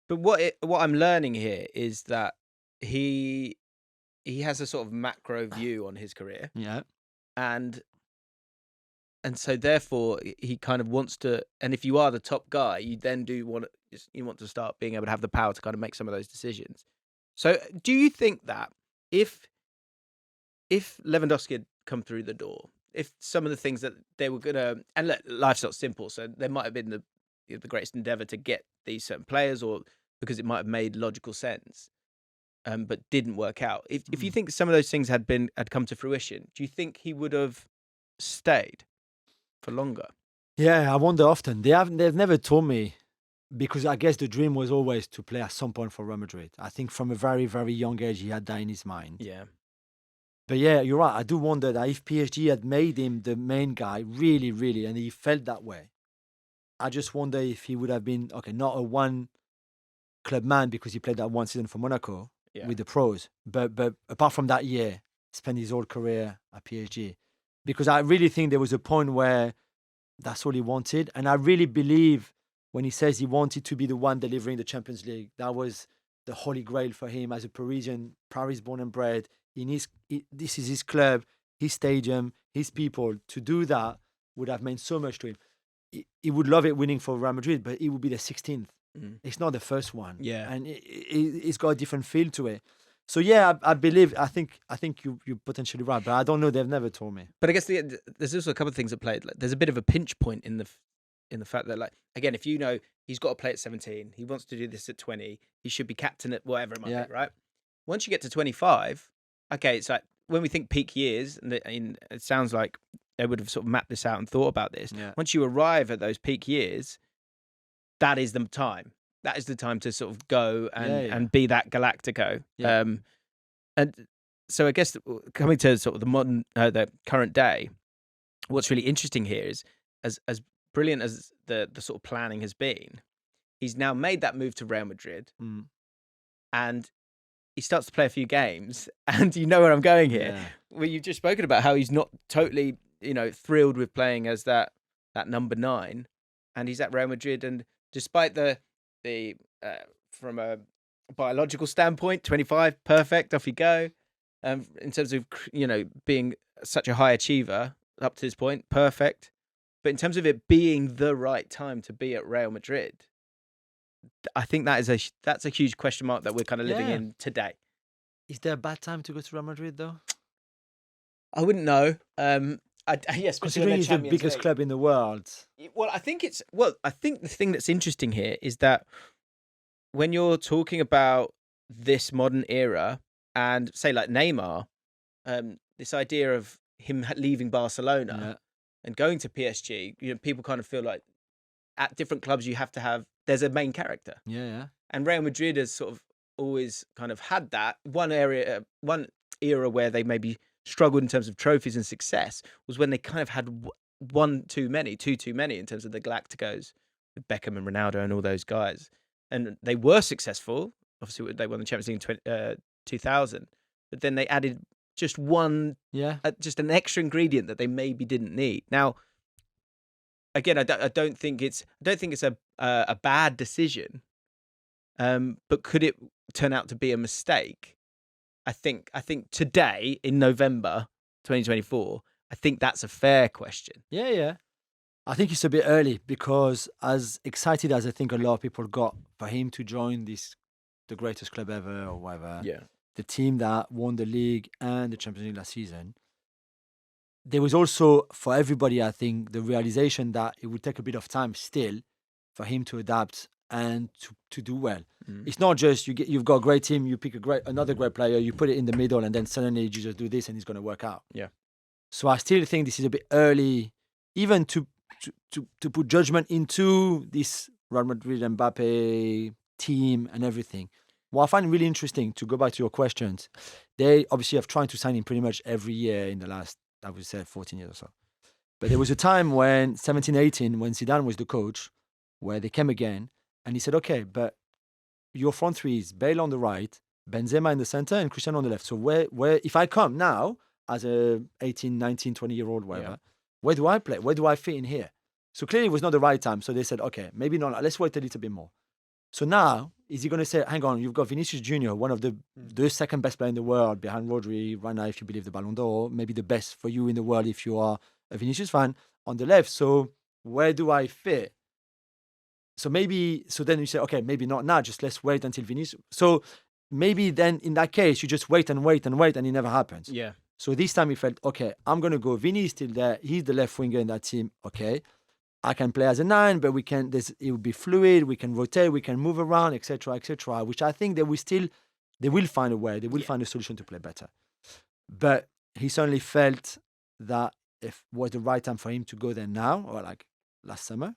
But what I'm learning here is that he he has a sort of macro view on his career, Yeah. and so therefore he kind of wants to. And if you are the top guy, you then you want to start being able to have the power to kind of make some of those decisions. So, do you think that if Lewandowski had come through the door, if some of the things that they were gonna, and look, life's not simple, so there might have been the greatest endeavor to get these certain players, or because it might have made logical sense, but didn't work out. If you Mm. think some of those things had come to fruition, do you think he would have stayed for longer? Yeah, I wonder often. They've never told me because I guess the dream was always to play at some point for Real Madrid. I think from a very, very young age he had that in his mind. Yeah. But yeah, you're right. I do wonder that if PSG had made him the main guy, really, really, and he felt that way, I just wonder if he would have been okay, not a one club man because he played that one season for Monaco Yeah. with the pros. But apart from that year, spent his whole career at PSG. Because I really think there was a point where that's all he wanted. And I really believe when he says he wanted to be the one delivering the Champions League, that was the holy grail for him as a Parisian, Paris born and bred. This is his club, his stadium, his people. To do that would have meant so much to him. He would love it winning for Real Madrid, but it would be the 16th. Mm. It's not the first one. Yeah. And it's got a different feel to it. So yeah, I believe. I think you're potentially right, but I don't know. They've never told me. But I guess there's also a couple of things at play. Like, there's a bit of a pinch point in the fact that, like, again, if you know he's got to play at 17, he wants to do this at 20, he should be captain at whatever it might Yeah. be, right? Once you get to 25, okay, it's like when we think peak years, and it sounds like they would have sort of mapped this out and thought about this. Yeah. Once you arrive at those peak years, that is the time. That is the time to sort of go and be that Galactico. Yeah. And so I guess coming to sort of the current day, what's really interesting here is as brilliant as the sort of planning has been, he's now made that move to Real Madrid, Mm. and he starts to play a few games, and you know where I'm going here. Yeah. Well, you've just spoken about how he's not totally, thrilled with playing as that number 9, and he's at Real Madrid, and despite the from a biological standpoint, 25, perfect, off you go. In terms of being such a high achiever up to this point, perfect. But in terms of it being the right time to be at Real Madrid, I think that's a huge question mark that we're kind of living Yeah. in today. Is there a bad time to go to Real Madrid though? I wouldn't know. Yes, Considering he's the biggest club in the world. Well, I think the thing that's interesting here is that when you're talking about this modern era, and say like Neymar, this idea of him leaving Barcelona and going to PSG, people kind of feel like at different clubs there's a main character. Yeah. And Real Madrid has sort of always kind of had that. One era where they maybe struggled in terms of trophies and success was when they kind of had two too many in terms of the Galacticos with Beckham and Ronaldo and all those guys. And they were successful. Obviously, they won the Champions League in 2000, but then they added just just an extra ingredient that they maybe didn't need. Now, again, I don't think it's a bad decision, but could it turn out to be a mistake? I think today in November 2024, I think that's a fair question. Yeah. I think it's a bit early because as excited as I think a lot of people got for him to join the greatest club ever or whatever, the team that won the league and the Champions League last season, there was also for everybody, I think, the realization that it would take a bit of time still for him to adapt and to do well. It's not just you've got a great team, you pick another great player, you put it in the middle, and then suddenly you just do this and it's going to work out. Yeah. So I still think this is a bit early, even to put judgment into this Real Madrid Mbappe team and everything. What I find really interesting, to go back to your questions, they obviously have tried to sign him pretty much every year in the last, I would say, 14 years or so. But there was a time when 17, 18, when Zidane was the coach, where they came again, and he said, okay, but your front three is Bale on the right, Benzema in the center, and Cristiano on the left. So where if I come now as a 18, 19, 20-year-old, whatever, where do I play? Where do I fit in here? So clearly it was not the right time. So they said, okay, maybe not. Let's wait a little bit more. So now, is he going to say, hang on, you've got Vinicius Junior, one of the second best player in the world behind Rodri right now, if you believe the Ballon d'Or, maybe the best for you in the world if you are a Vinicius fan on the left. So where do I fit? So then you say, okay, maybe not now, just let's wait until Vinicius. So maybe then in that case, you just wait and wait and wait and it never happens. Yeah. So this time he felt, okay, I'm going to go. Vinny is still there. He's the left winger in that team. Okay. I can play as a 9, but it will be fluid. We can rotate, we can move around, etc., which I think they will find a way. They will find a solution to play better. But he certainly felt that it was the right time for him to go there now, or like last summer.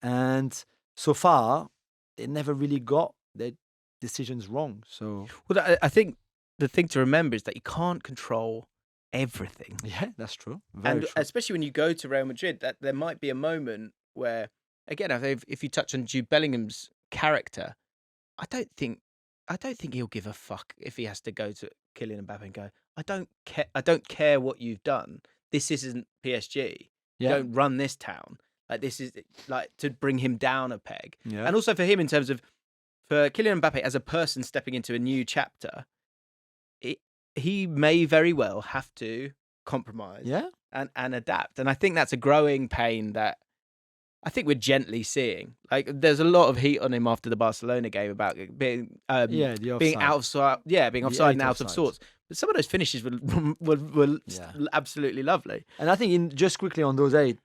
And so far, they never really got their decisions wrong. So, well, I think the thing to remember is that you can't control everything. Yeah, that's true. And true. especially when you go to Real Madrid, that there might be a moment where, again, if you touch on Jude Bellingham's character, I don't think he'll give a fuck if he has to go to Kylian Mbappe and go, I don't care what you've done. This isn't PSG. You don't run this town. Like, this is like to bring him down a peg. Yeah. And also for him, in terms of for Kylian Mbappe as a person stepping into a new chapter, he may very well have to compromise and adapt. And I think that's a growing pain that I think we're gently seeing. Like, there's a lot of heat on him after the Barcelona game about being being outside, being offside and out of sorts. But some of those finishes were absolutely lovely. And I think just quickly on those 8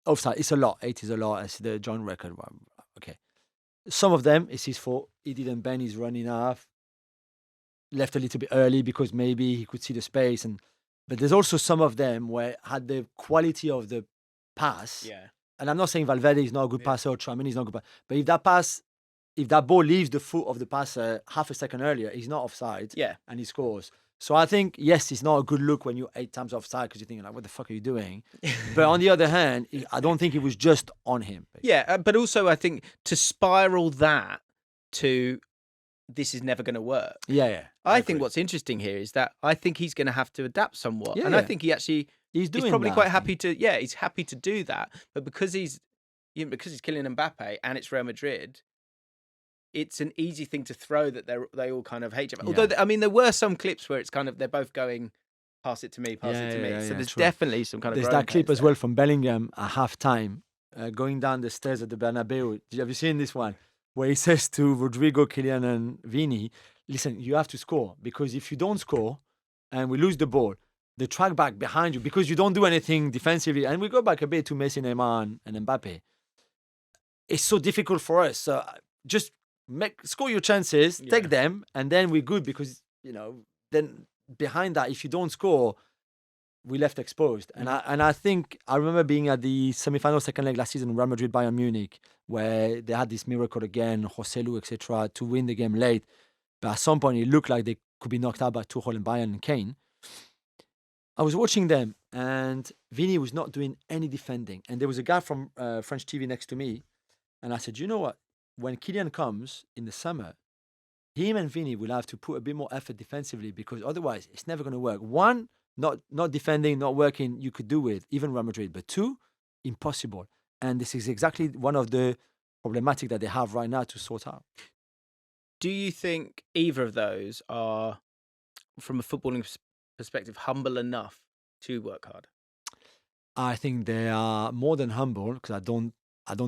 offside, it's a lot. 8 is a lot. It's the joint record. Okay, some of them it's his fault. He didn't bend his run enough. Left a little bit early because maybe he could see the space, but there's also some of them where had the quality of the pass. Yeah. And I'm not saying Valverde is not a good passer or Tchouaméni is not a good passer, but if that ball leaves the foot of the passer half a second earlier, he's not offside. Yeah. And he scores. So I think, yes, it's not a good look when you're 8 times offside because you're thinking, like, what the fuck are you doing? But on the other hand, I don't think it was just on him. Basically. Yeah, but also I think to spiral that to this is never going to work. Yeah. I think what's interesting here is that I think he's going to have to adapt somewhat. Yeah, and I think he's probably that, quite happy to, he's happy to do that. But because he's Kylian Mbappe and it's Real Madrid, it's an easy thing to throw that they all kind of hate each other. Yeah. Although, I mean, there were some clips where it's kind of, they're both going, pass it to me, pass it to me. So there's definitely some kind of There's that clip as well from Bellingham at half-time, going down the stairs at the Bernabeu. Have you seen this one? Where he says to Rodrigo, Kylian and Vini, listen, you have to score. Because if you don't score and we lose the ball, the track back behind you, because you don't do anything defensively, and we go back a bit to Messi, Neymar and Mbappe, it's so difficult for us. So just score your chances, take them, and then we're good because, then behind that, if you don't score, we left exposed. And I think I remember being at the semi-final second leg last season, Real Madrid Bayern Munich, where they had this miracle again, Joselu, etc., to win the game late. But at some point, it looked like they could be knocked out by Tuchel and Bayern and Kane. I was watching them, and Vini was not doing any defending. And there was a guy from French TV next to me, and I said, you know what? When Kylian comes in the summer, him and Vini will have to put a bit more effort defensively because otherwise it's never going to work. 1, not defending, not working, you could do with even Real Madrid. But 2, impossible. And this is exactly one of the problematic that they have right now to sort out. Do you think either of those are, from a footballing perspective, humble enough to work hard? I think they are more than humble, because I don't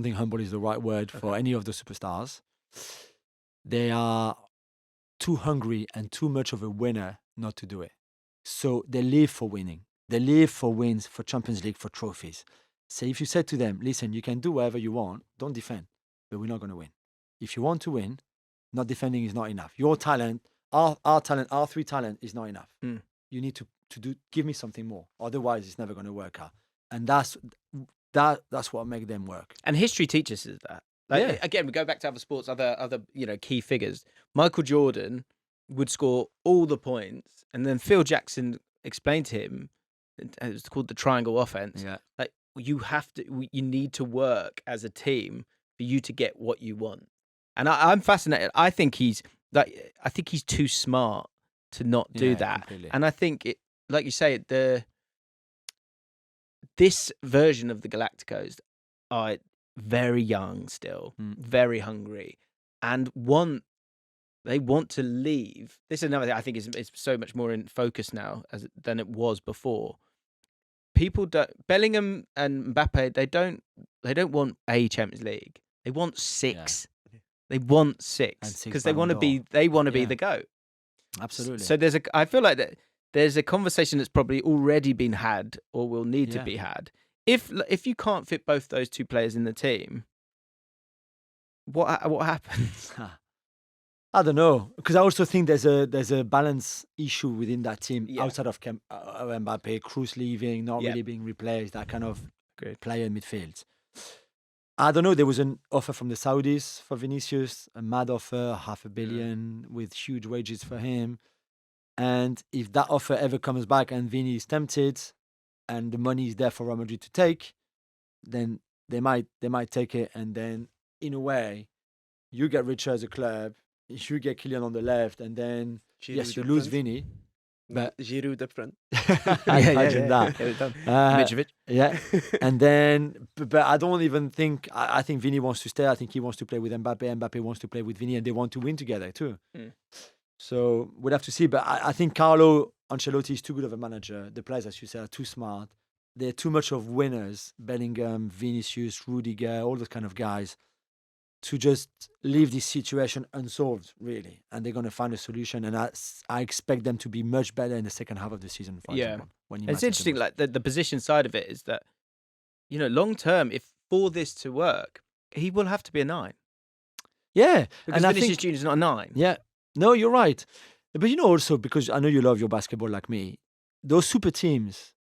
think humble is the right word for any of the superstars. They are too hungry and too much of a winner not to do it. So they live for winning. They live for wins, for Champions League, for trophies. So if you said to them, listen, you can do whatever you want, don't defend, but we're not going to win. If you want to win, not defending is not enough. Your talent, our talent, our 3 talent is not enough. You need to give me something more. Otherwise, it's never going to work out. And that's what makes them work. And history teaches us that. Again, we go back to other sports, other key figures. Michael Jordan would score all the points, and then Phil Jackson explained to him, it was called the triangle offense. Yeah. Like, you need to work as a team for you to get what you want. And I'm fascinated. I think he's too smart to not do that. Completely. And I think it, like you say, this version of the Galacticos very young still, Mm. very hungry, and they want to leave. This is another thing I think is so much more in focus now than it was before. People don't Bellingham and Mbappe, they don't want a Champions League. They want 6. Yeah. They want And 6 6 because they Ballon want to d'Or. be Yeah. the GOAT. Absolutely. So I feel like that there's a conversation that's probably already been had or will need to Yeah. be had. If you can't fit both those two players in the team, what happens? I don't know, because I also think there's a balance issue within that team Yeah. outside of Mbappe, Cruz leaving, not Yeah. really being replaced, that kind of Agreed. player in midfield. I don't know. There was an offer from the Saudis for Vinicius, a mad offer, $500 million with huge wages for him. And if that offer ever comes back and Vini is tempted, and the money is there for Real Madrid to take, then they might take it. And then in a way, you get richer as a club. You get Kylian on the left, and then yes, you lose Vini. But Giroud up front. I imagine that. Get it done. Uh, Mitrovic. Yeah, and then, but I don't even think. I think Vini wants to stay. I think he wants to play with Mbappe. Mbappe wants to play with Vini, and they want to win together too. Mm. So we'll have to see. But I think Carlo Ancelotti is too good of a manager. The players, as you said, are too smart. They're too much of winners. Bellingham, Vinicius, Rudiger, all those kind of guys, to just leave this situation unsolved, really. And they're going to find a solution. And I expect them to be much better in the second half of the season, for example. When It's interesting, like the position side of it is that, long term, if for this to work, he will have to be a 9. Yeah. Because and Vinicius Junior is not a 9. Yeah. No, you're right. But also, because I know you love your basketball like me, those super teams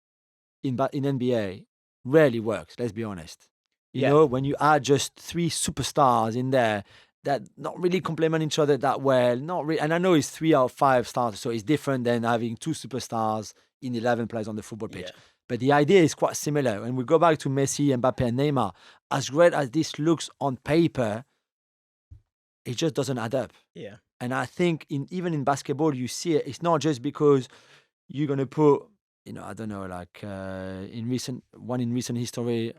in NBA rarely works, let's be honest. You know, when you add just 3 superstars in there that not really complement each other that well, not really. And I know it's 3 out of 5 starters, so it's different than having 2 superstars in 11 players on the football pitch. Yeah. But the idea is quite similar. When we go back to Messi, Mbappe, and Neymar, as great as this looks on paper, it just doesn't add up. Yeah. And I think even in basketball, you see it. It's not just because you're going to put, I don't know, like in recent history.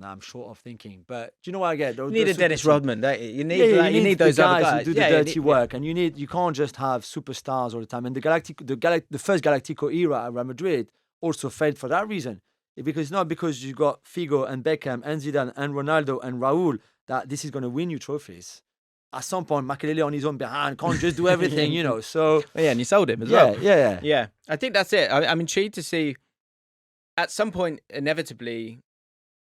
Now I'm short of thinking, but do you know what I get? You need a Dennis Rodman, don't you? You need you need those the other guys who do the dirty work, and you can't just have superstars all the time. And the first Galactico era at Real Madrid also failed for that reason, because it's not because you got Figo and Beckham and Zidane and Ronaldo and Raúl that this is going to win you trophies. At some point, Makelele on his own behind can't just do everything, So and you sold him as well. Yeah. I think that's it. I'm intrigued to see. At some point, inevitably,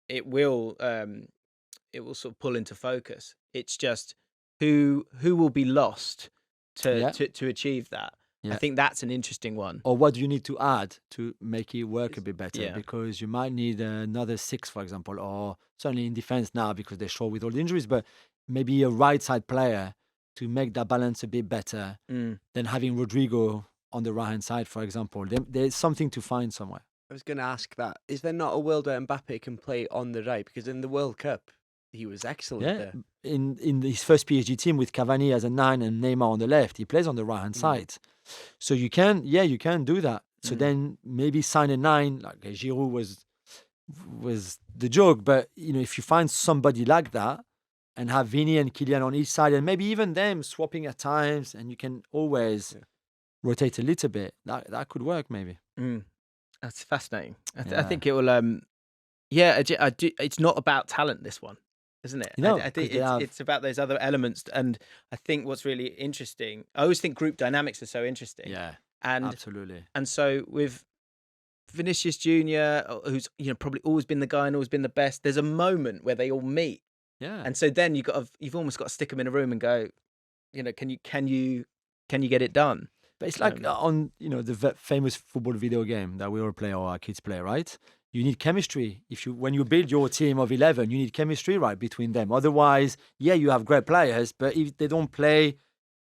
it will sort of pull into focus. It's just who will be lost to achieve that. Yeah. I think that's an interesting one. Or what do you need to add to make it work a bit better? Yeah. Because you might need another 6, for example, or certainly in defense now because they're short with all the injuries, but maybe a right side player to make that balance a bit better than having Rodrigo on the right hand side, for example. There's something to find somewhere. I was going to ask that. Is there not a world where Mbappe can play on the right? Because in the World Cup, he was excellent there. In his first PSG team with Cavani as a 9 and Neymar on the left, he plays on the right hand side. So you can do that. So then maybe sign a 9, like Giroud was the joke. But if you find somebody like that and have Vini and Kylian on each side, and maybe even them swapping at times, and you can always rotate a little bit, that could work maybe. That's fascinating. I think it will. I do. It's not about talent, this one, isn't it? I think it's about those other elements. And I think what's really interesting, I always think group dynamics are so interesting. Yeah, and absolutely. And so with Vinicius Junior, who's probably always been the guy and always been the best, there's a moment where they all meet. Yeah. And so then you've almost got to stick them in a room and go, can you get it done? But it's like on the famous football video game that we all play or our kids play, right? You need chemistry. When you build your team of 11, you need chemistry right between them. Otherwise, you have great players, but if they don't play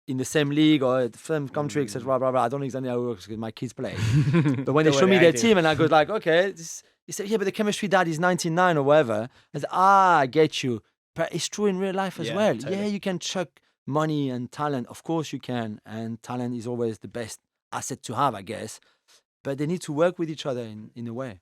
in the same league or the same country, etc., blah, blah, blah, I don't know exactly how it works because my kids play. But when they show me their team and I go like, okay, he said, but the chemistry dad is 99 or whatever. I said, I get you. But it's true in real life as well. Totally. Yeah, you can chuck money and talent, of course you can, and talent is always the best asset to have, I guess. But they need to work with each other in a way.